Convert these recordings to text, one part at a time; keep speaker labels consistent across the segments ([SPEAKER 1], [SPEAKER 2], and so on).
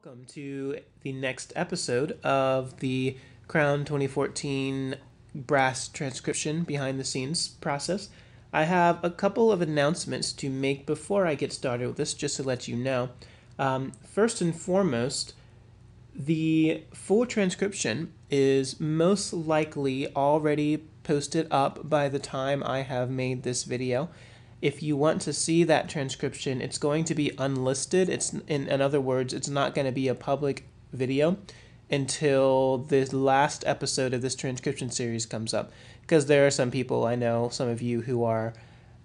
[SPEAKER 1] Welcome to the next episode of the Crown 2014 brass transcription behind the scenes process. I have a couple of announcements to make before I get started with this, just to let you know. First and foremost, the full transcription is most likely already posted up by the time I have made this video. If you want to see that transcription, it's going to be unlisted. It's in other words, it's not going to be a public video until the last episode of this transcription series comes up, because there are some people I know, some of you who are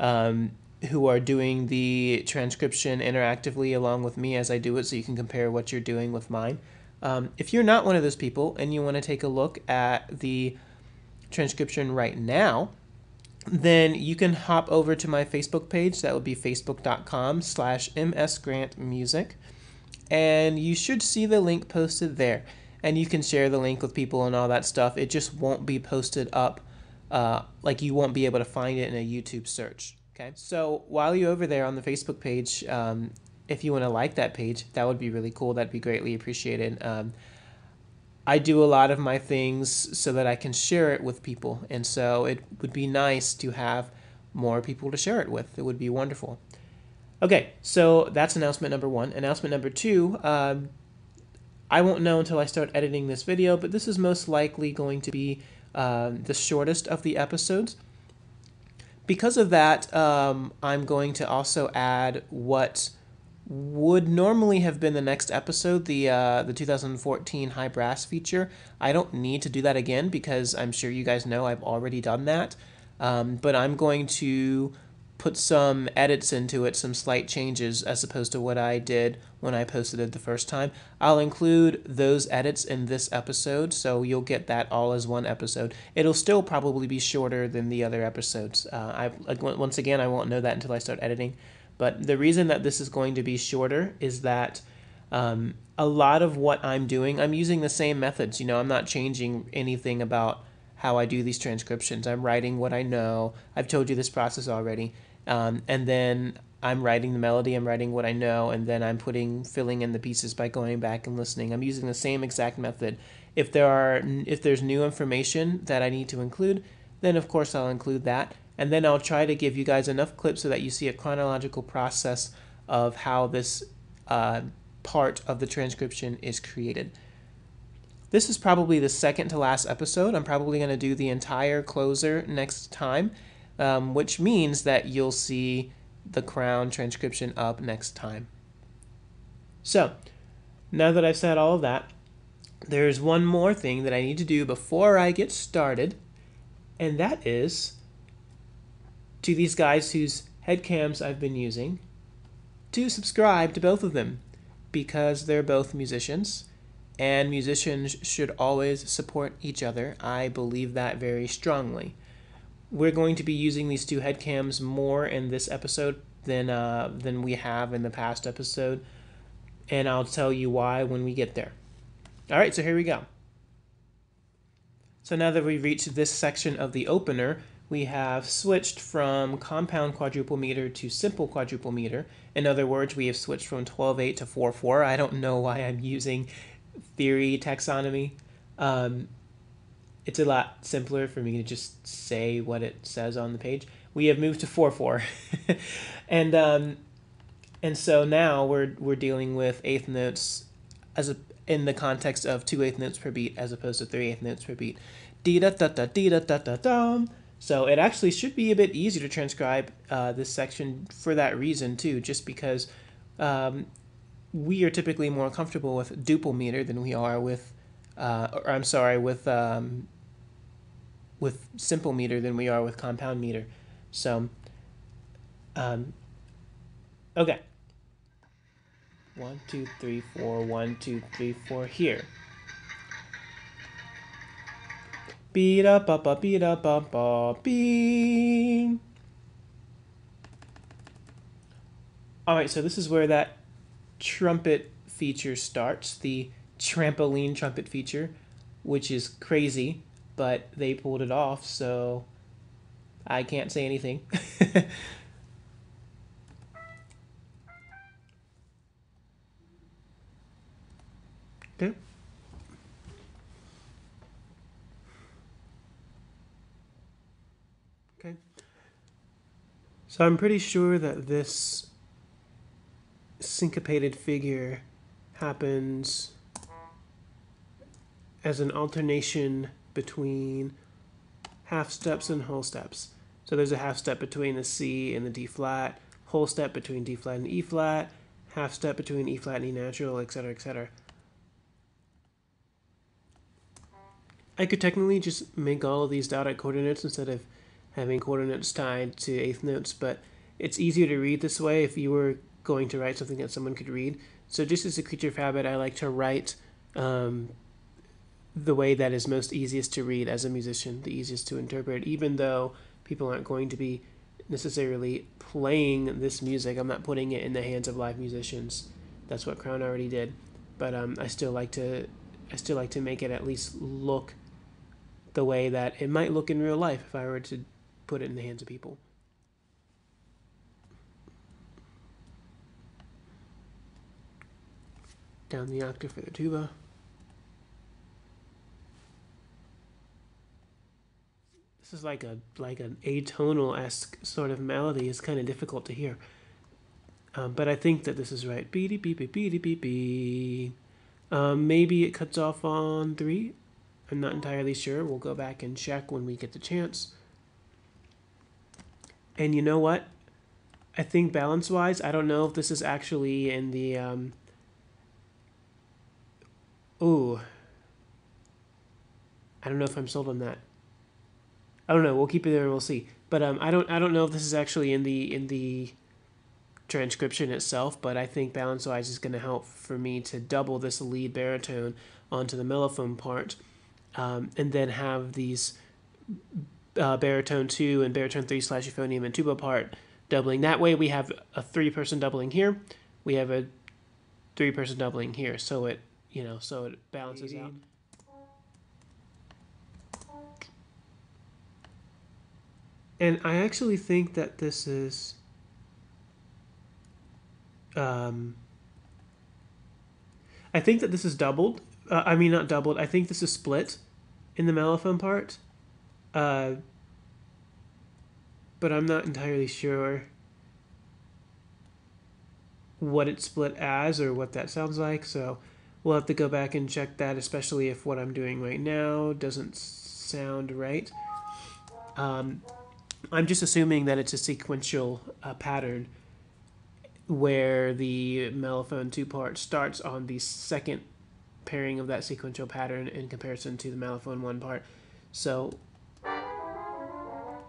[SPEAKER 1] doing the transcription interactively along with me as I do it, so you can compare what you're doing with mine. If you're not one of those people and you want to take a look at the transcription right now, then you can hop over to my Facebook page. That would be facebook.com/msgrantmusic. And you should see the link posted there. And you can share the link with people and all that stuff. It just won't be posted up, like you won't be able to find it in a YouTube search. Okay. So while you're over there on the Facebook page, if you want to like that page, that would be really cool. That'd be greatly appreciated. I do a lot of my things so that I can share it with people, and so it would be nice to have more people to share it with. It would be wonderful. Okay, so that's announcement number one. Announcement number two, I won't know until I start editing this video, but this is most likely going to be the shortest of the episodes. Because of that, I'm going to also add what would normally have been the next episode, the 2014 high brass feature. I don't need to do that again because I'm sure you guys know I've already done that. But I'm going to put some edits into it, some slight changes as opposed to what I did when I posted it the first time. I'll include those edits in this episode, so you'll get that all as one episode. It'll still probably be shorter than the other episodes. Once again, I won't know that until I start editing. But the reason that this is going to be shorter is that a lot of what I'm doing, I'm using the same methods. You know, I'm not changing anything about how I do these transcriptions. I'm writing what I know. I've told you this process already. And then I'm writing the melody, I'm writing what I know, and then I'm filling in the pieces by going back and listening. I'm using the same exact method. If there's new information that I need to include, then of course I'll include that. And then I'll try to give you guys enough clips so that you see a chronological process of how this part of the transcription is created. This is probably the second to last episode. I'm probably going to do the entire closer next time, which means that you'll see the Crown transcription up next time. So, now that I've said all of that, there's one more thing that I need to do before I get started, and that is, to these guys whose headcams I've been using, to subscribe to both of them, because they're both musicians, and musicians should always support each other. I believe that very strongly. We're going to be using these two headcams more in this episode than we have in the past episode, and I'll tell you why when we get there. All right, so here we go. So now that we've reached this section of the opener, we have switched from compound quadruple meter to simple quadruple meter. In other words, we have switched from 12/8 to 4/4. I don't know why I'm using theory taxonomy. It's a lot simpler for me to just say what it says on the page. We have moved to 4/4, and so now we're dealing with eighth notes in the context of 2/8 notes per beat as opposed to 3/8 notes per beat. Dee da da da dee da da da da. So it actually should be a bit easier to transcribe this section for that reason too, just because we are typically more comfortable with duple meter than we are with, with simple meter than we are with compound meter. So, okay. 1, 2, 3, 4, 1, 2, 3, 4 here. Beat up, beat up, beat. All right, so this is where that trumpet feature starts, the trampoline trumpet feature, which is crazy, but they pulled it off, so I can't say anything. Okay. Okay. So I'm pretty sure that this syncopated figure happens as an alternation between half steps and whole steps. So there's a half step between the C and the D flat, whole step between D flat and E flat, half step between E flat and E natural, etc., etc. I could technically just make all of these dotted coordinates instead of having coordinates tied to eighth notes, but it's easier to read this way if you were going to write something that someone could read. So just as a creature of habit, I like to write the way that is most easiest to read as a musician, the easiest to interpret, even though people aren't going to be necessarily playing this music. I'm not putting it in the hands of live musicians. That's what Crown already did. But I still like to make it at least look the way that it might look in real life if I were to put it in the hands of people. Down the octave for the tuba. This is like an atonal-esque sort of melody. It's kind of difficult to hear. But I think that this is right. Beep, beep, beep, beep, beep, beep. Maybe it cuts off on 3. I'm not entirely sure. We'll go back and check when we get the chance. And you know what? I think balance-wise, I don't know if this is actually in the... Ooh. I don't know if I'm sold on that. I don't know. We'll keep it there and we'll see. But I don't know if this is actually in the transcription itself, but I think balance-wise is going to help for me to double this lead baritone onto the mellophone part, and then have these baritone 2 and baritone 3 / euphonium and tuba part doubling. That way we have a 3-person doubling here. We have a 3-person doubling here, so it balances out. And I actually think that this is I think that this is doubled. I mean, not doubled. I think this is split in the mellophone part. But I'm not entirely sure what it's split as or what that sounds like. So we'll have to go back and check that, especially if what I'm doing right now doesn't sound right. I'm just assuming that it's a sequential pattern where the mellophone 2 part starts on the second pairing of that sequential pattern in comparison to the mellophone 1 part. So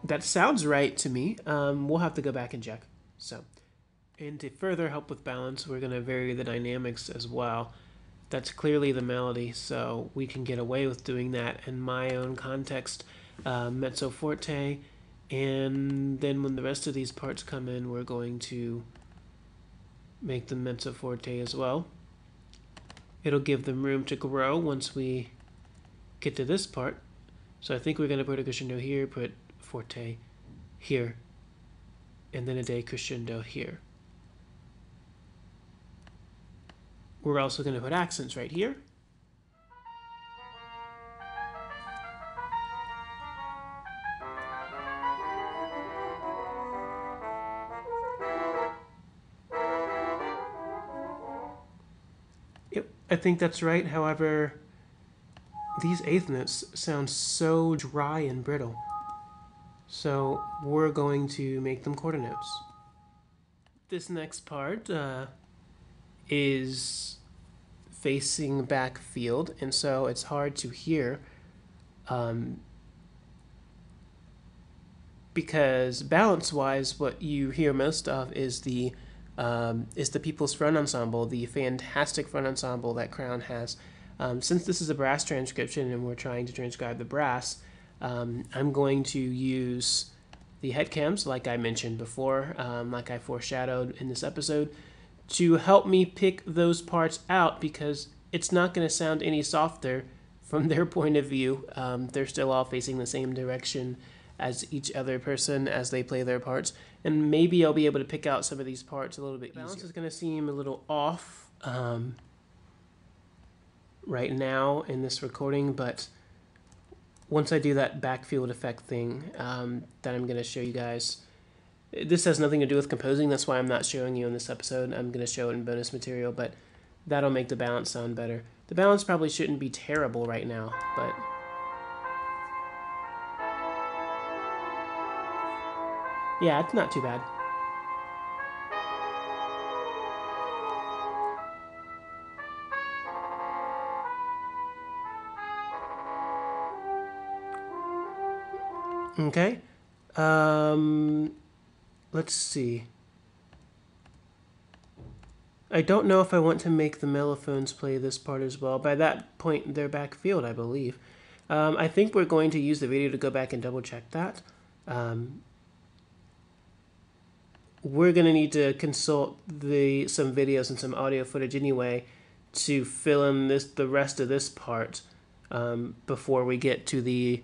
[SPEAKER 1] that sounds right to me. We'll have to go back and check. So, and to further help with balance, we're going to vary the dynamics as well. That's clearly the melody, so we can get away with doing that in my own context, mezzo forte, and then when the rest of these parts come in, we're going to make them mezzo forte as well. It'll give them room to grow once we get to this part. So I think we're going to put a crescendo here, put forte here, and then a decrescendo here. We're also going to put accents right here. Yep, I think that's right. However, these eighth notes sound so dry and brittle. So we're going to make them quarter notes. This next part is facing back field, and so it's hard to hear because balance-wise, what you hear most of is the People's Front Ensemble, the fantastic front ensemble that Crown has. Since this is a brass transcription and we're trying to transcribe the brass, I'm going to use the head cams, like I mentioned before, like I foreshadowed in this episode, to help me pick those parts out, because it's not going to sound any softer from their point of view. They're still all facing the same direction as each other person as they play their parts, and maybe I'll be able to pick out some of these parts a little bit easier. The balance is going to seem a little off, right now in this recording, but once I do that backfield effect thing that I'm going to show you guys, this has nothing to do with composing, that's why I'm not showing you in this episode. I'm going to show it in bonus material, but that'll make the balance sound better. The balance probably shouldn't be terrible right now, but yeah, it's not too bad. Okay. Let's see. I don't know if I want to make the mellophones play this part as well. By that point, they're backfield, I believe. I think we're going to use the video to go back and double check that. We're going to need to consult some videos and some audio footage anyway to fill in the rest of this part before we get to the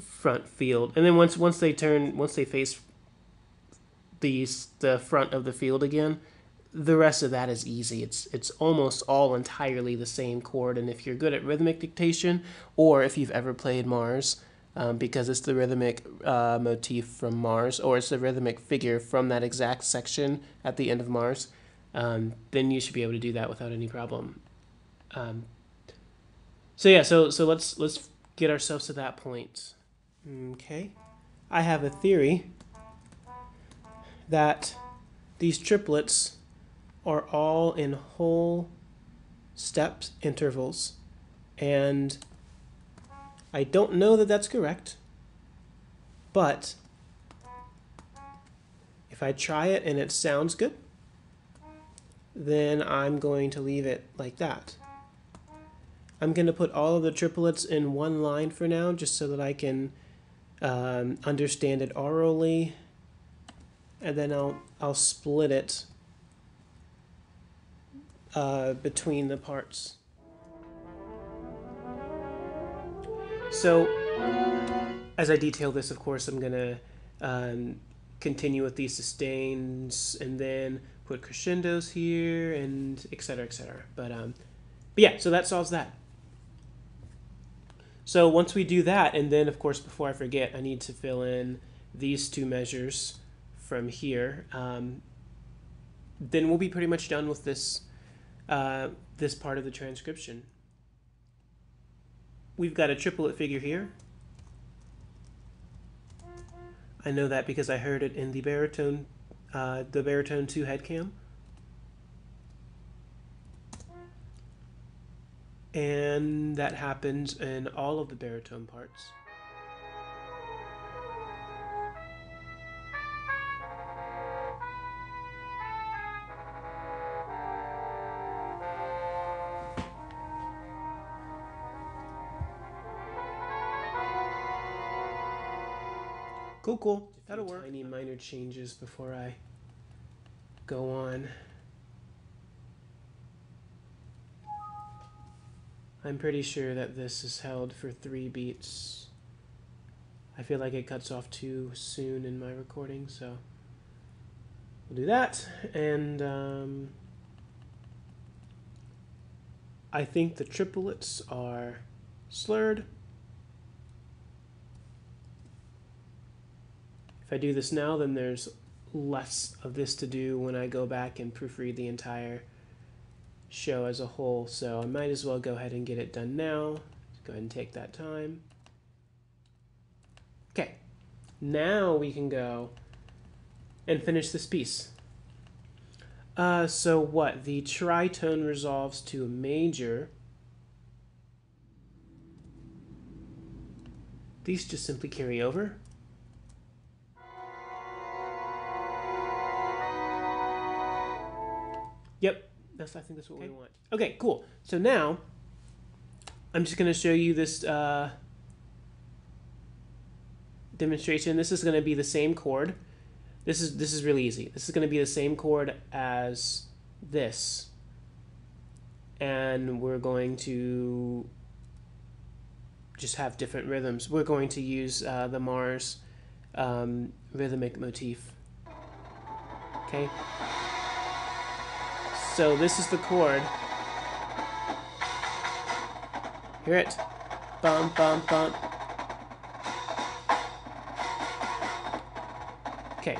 [SPEAKER 1] front field. And then once they face the front of the field again, the rest of that is easy. It's almost all entirely the same chord, and if you're good at rhythmic dictation, or if you've ever played Mars, because it's the rhythmic motif from Mars, or it's the rhythmic figure from that exact section at the end of Mars, then you should be able to do that without any problem. So let's get ourselves to that point. Okay, I have a theory that these triplets are all in whole step intervals, and I don't know that that's correct, but if I try it and it sounds good, then I'm going to leave it like that. I'm going to put all of the triplets in one line for now, just so that I can understand it orally, and then I'll split it between the parts. So as I detail this, of course, I'm going to continue with these sustains and then put crescendos here and etc. etc. But yeah, so that solves that. So once we do that, and then of course before I forget, I need to fill in these two measures from here. Then we'll be pretty much done with this this part of the transcription. We've got a triplet figure here. I know that because I heard it in the baritone 2 head cam. And that happens in all of the baritone parts. Cool. That'll work. Tiny minor changes before I go on. I'm pretty sure that this is held for 3 beats. I feel like it cuts off too soon in my recording, so we'll do that. And I think the triplets are slurred. If I do this now, then there's less of this to do when I go back and proofread the entire show as a whole, so I might as well go ahead and get it done now. Go ahead and take that time. Okay, now we can go and finish this piece. So what? The tritone resolves to a major. These just simply carry over. Yep. I think that's what we want. Okay, cool. So now I'm just going to show you this demonstration. This is going to be the same chord. This is really easy. This is going to be the same chord as this, and we're going to just have different rhythms. We're going to use the Mars rhythmic motif. Okay. So this is the chord. Hear it? Bum, bum, bum. Okay.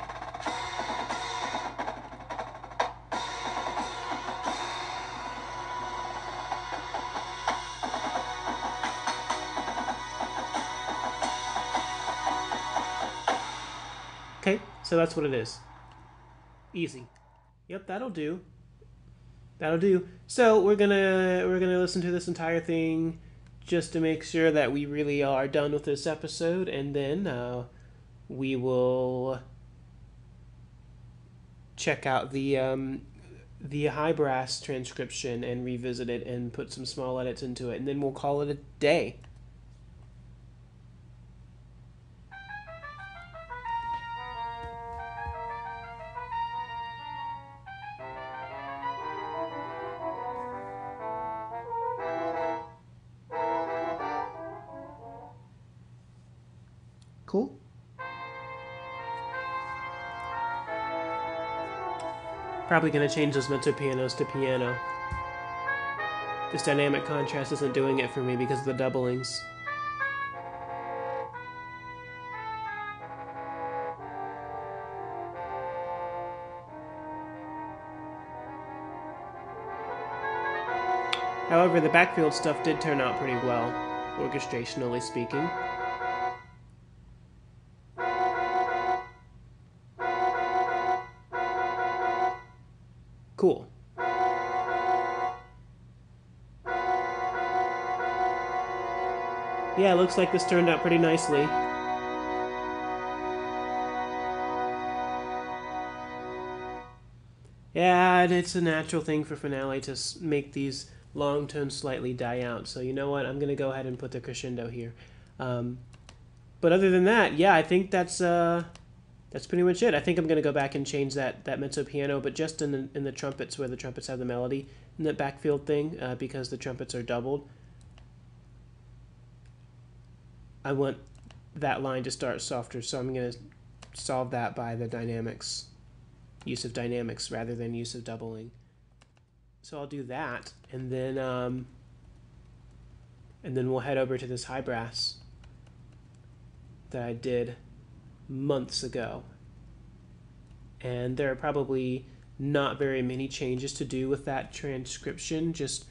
[SPEAKER 1] Okay, so that's what it is. Easy. Yep, that'll do. That'll do. So we're gonna listen to this entire thing just to make sure that we really are done with this episode, and then we will check out the high brass transcription and revisit it and put some small edits into it, and then we'll call it a day. Cool. Probably gonna change those mezzo pianos to piano. This dynamic contrast isn't doing it for me because of the doublings. However, the backfield stuff did turn out pretty well, orchestrationally speaking. Cool. Yeah, it looks like this turned out pretty nicely. Yeah, it's a natural thing for finale to make these long tones slightly die out. So you know what? I'm going to go ahead and put the crescendo here. But other than that, yeah, I think that's pretty much it. I think I'm going to go back and change that mezzo piano, but just in the trumpets where the trumpets have the melody in that backfield thing, because the trumpets are doubled. I want that line to start softer, so I'm going to solve that by the dynamics, use of dynamics rather than use of doubling. So I'll do that, and then we'll head over to this high brass that I did months ago. And there are probably not very many changes to do with that transcription, just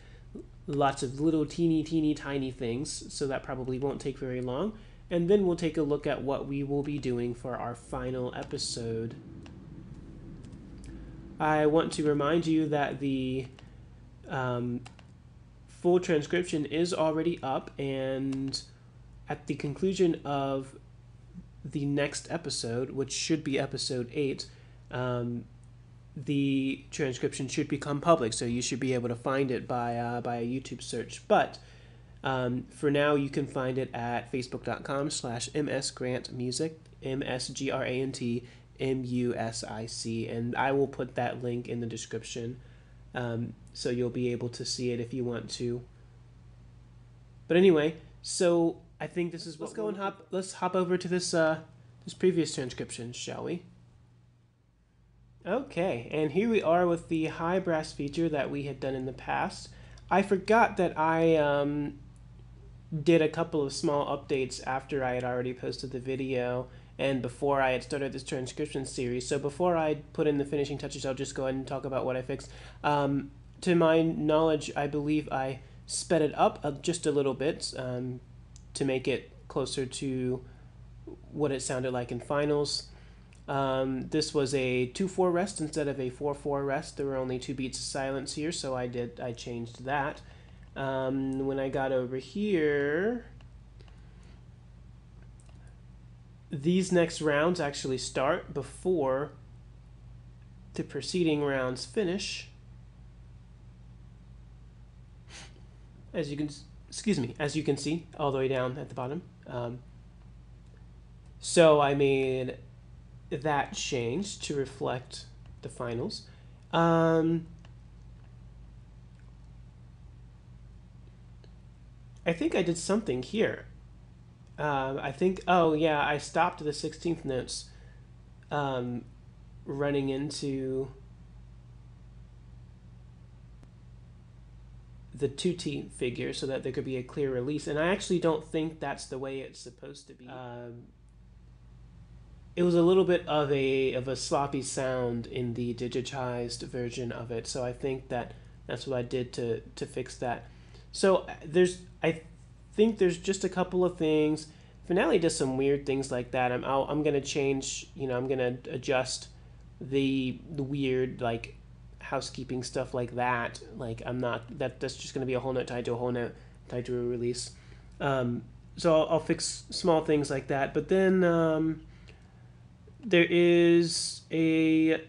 [SPEAKER 1] lots of little teeny tiny things, so that probably won't take very long. And then we'll take a look at what we will be doing for our final episode. I want to remind you that the full transcription is already up, and at the conclusion of the next episode, which should be episode 8, the transcription should become public, so you should be able to find it by a YouTube search. But for now, you can find it at facebook.com/msgrantmusic, MSGRANTMUSIC, and I will put that link in the description, so you'll be able to see it if you want to. But anyway, so I think this is what let's hop over to this this previous transcription, shall we? Okay, and here we are with the high brass feature that we had done in the past. I forgot that I did a couple of small updates after I had already posted the video and before I had started this transcription series. So before I put in the finishing touches, I'll just go ahead and talk about what I fixed. To my knowledge, I believe I sped it up just a little bit to make it closer to what it sounded like in finals. This was a 2/4 rest instead of a 4/4 rest. There were only 2 beats of silence here, so I changed that. When I got over here, these next rounds actually start before the preceding rounds finish. As you can see all the way down at the bottom. So I made that change to reflect the finals. I think I did something here. Oh yeah, I stopped the 16th notes running into the tutti figure so that there could be a clear release. And I actually don't think that's the way it's supposed to be. It was a little bit of a sloppy sound in the digitized version of it, so I think that's what I did to fix that. So I think there's just a couple of things. Finale does some weird things like that. I'm gonna change. I'm gonna adjust the weird like housekeeping stuff like that. Like that's just gonna be a whole note tied to a whole note tied to a release. So I'll fix small things like that. But then there is a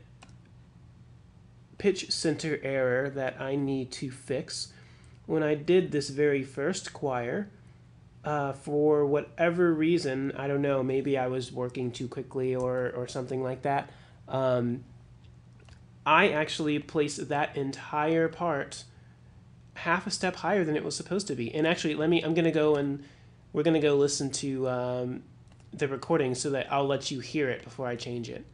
[SPEAKER 1] pitch center error that I need to fix. When I did this very first choir, for whatever reason, I don't know, maybe I was working too quickly or something like that, I actually placed that entire part half a step higher than it was supposed to be. And actually, we're gonna go listen to the recording so that I'll let you hear it before I change it.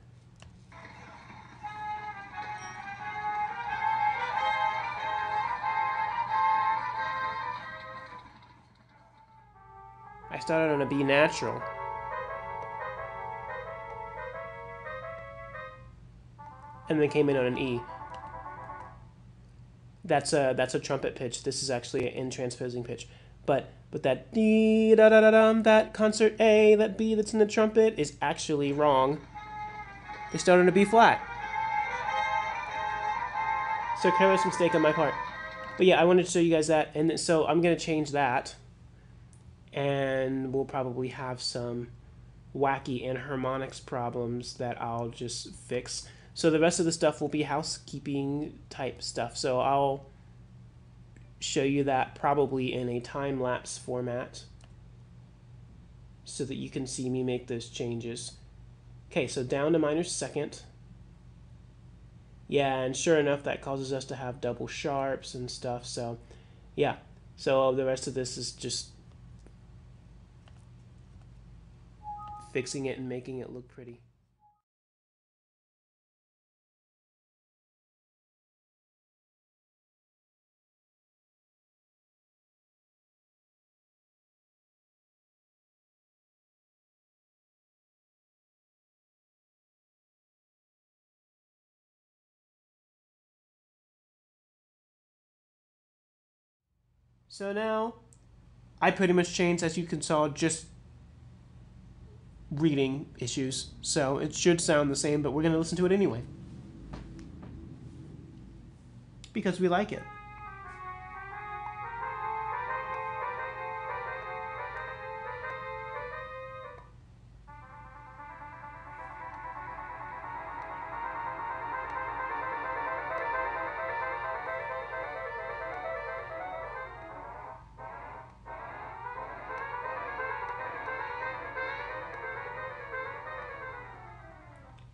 [SPEAKER 1] I started on a B natural. And then came in on an E. That's a trumpet pitch. This is actually an in transposing pitch. But that D da da da dum, that concert A, that B that's in the trumpet is actually wrong. They start on a B flat. So careless mistake on my part. But yeah, I wanted to show you guys that, and so I'm gonna change that, and we'll probably have some wacky enharmonics problems that I'll just fix. So the rest of the stuff will be housekeeping type stuff. So I'll show you that probably in a time-lapse format so that you can see me make those changes. Okay, so down to minor second. Yeah, and sure enough, that causes us to have double sharps and stuff. So yeah, so the rest of this is just fixing it and making it look pretty. So now, I pretty much changed, as you can saw, just reading issues. So it should sound the same, but we're going to listen to it anyway. Because we like it.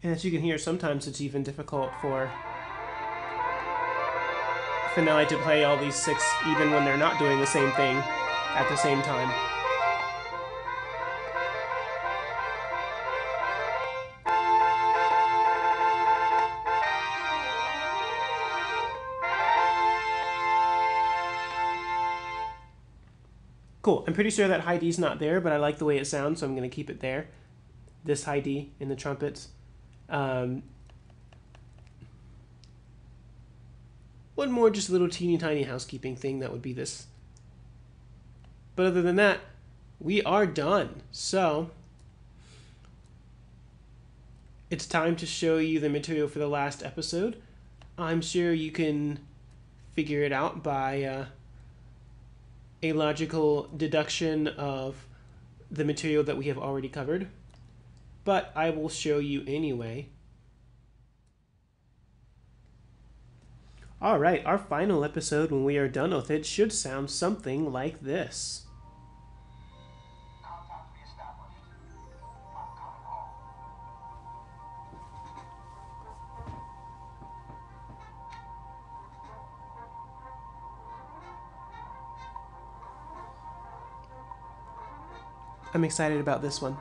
[SPEAKER 1] And as you can hear, sometimes it's even difficult for Finale to play all these six even when they're not doing the same thing at the same time. Cool. I'm pretty sure that high D's not there, but I like the way it sounds, so I'm going to keep it there. This high D in the trumpets. One more just little teeny tiny housekeeping thing, that would be this. But other than that, we are done. So it's time to show you the material for the last episode. I'm sure you can figure it out by a logical deduction of the material that we have already covered. But I will show you anyway. Alright, our final episode, when we are done with it, should sound something like this. I'm excited about this one.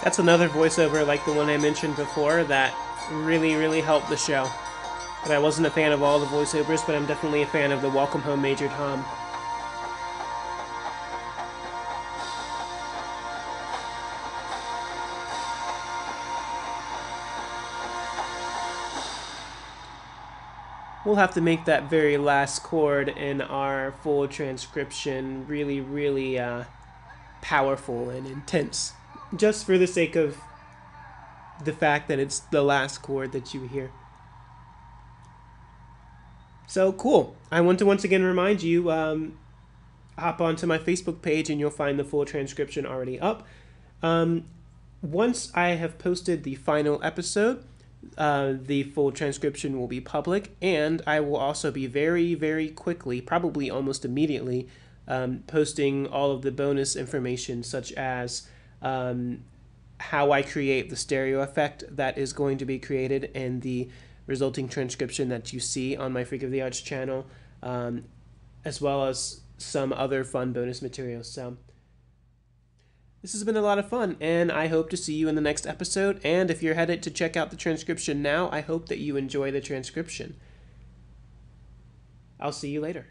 [SPEAKER 1] That's another voiceover like the one I mentioned before that really helped the show. But I wasn't a fan of all the voiceovers, but I'm definitely a fan of the Welcome Home Major Tom. We'll have to make that very last chord in our full transcription really powerful and intense, just for the sake of the fact that it's the last chord that you hear. So cool. I want to once again remind you, hop onto my Facebook page and you'll find the full transcription already up. Once I have posted the final episode, the full transcription will be public, and I will also be very quickly, probably almost immediately, posting all of the bonus information, such as how I create the stereo effect that is going to be created in the resulting transcription that you see on my Freak of the Arts channel, as well as some other fun bonus materials. So this has been a lot of fun, and I hope to see you in the next episode. And if you're headed to check out the transcription now, I hope that you enjoy the transcription. I'll see you later.